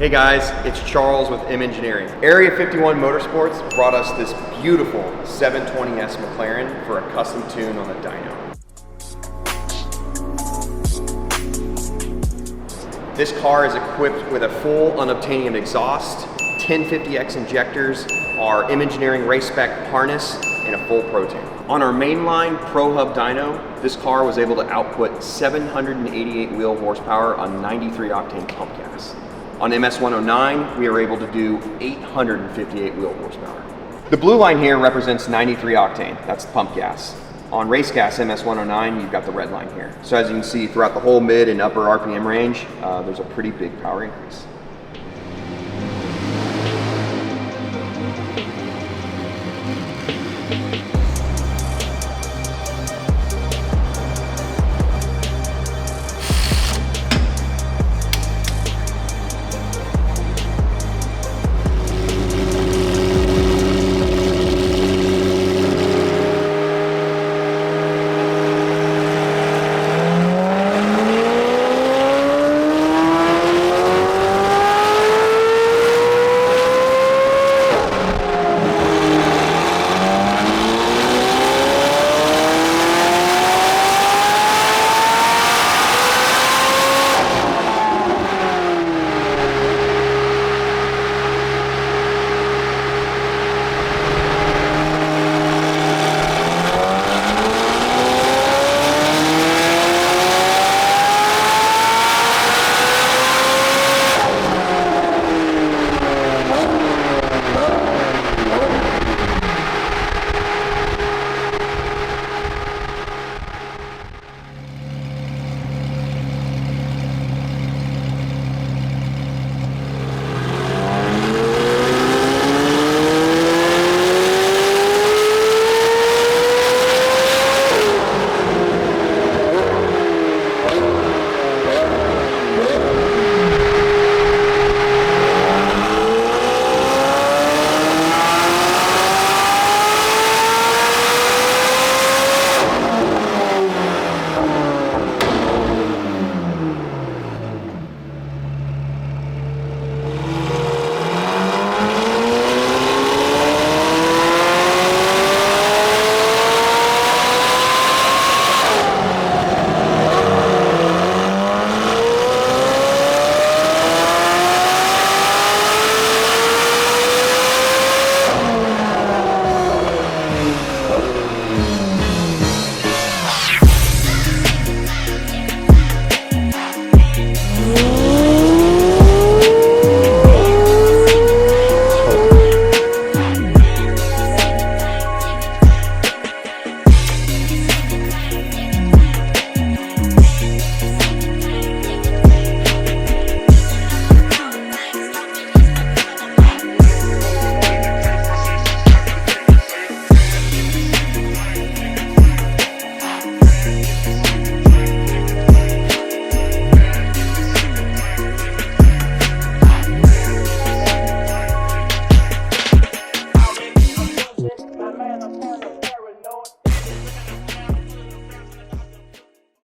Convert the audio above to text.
Hey guys, it's Charles with M Engineering. Area51 Motorsports brought us this beautiful 720S McLaren for a custom tune on the Dyno. This car is equipped with a full unobtainium exhaust, 1050X injectors, our M Engineering race spec harness, and a full Pro Tune. On our mainline Pro Hub dyno, this car was able to output 788 wheel horsepower on 93 octane pump gas. On MS109, we are able to do 858 wheel horsepower. The blue line here represents 93 octane, that's pump gas. On race gas MS109, you've got the red line here. So as you can see, throughout the whole mid and upper RPM range, there's a pretty big power increase.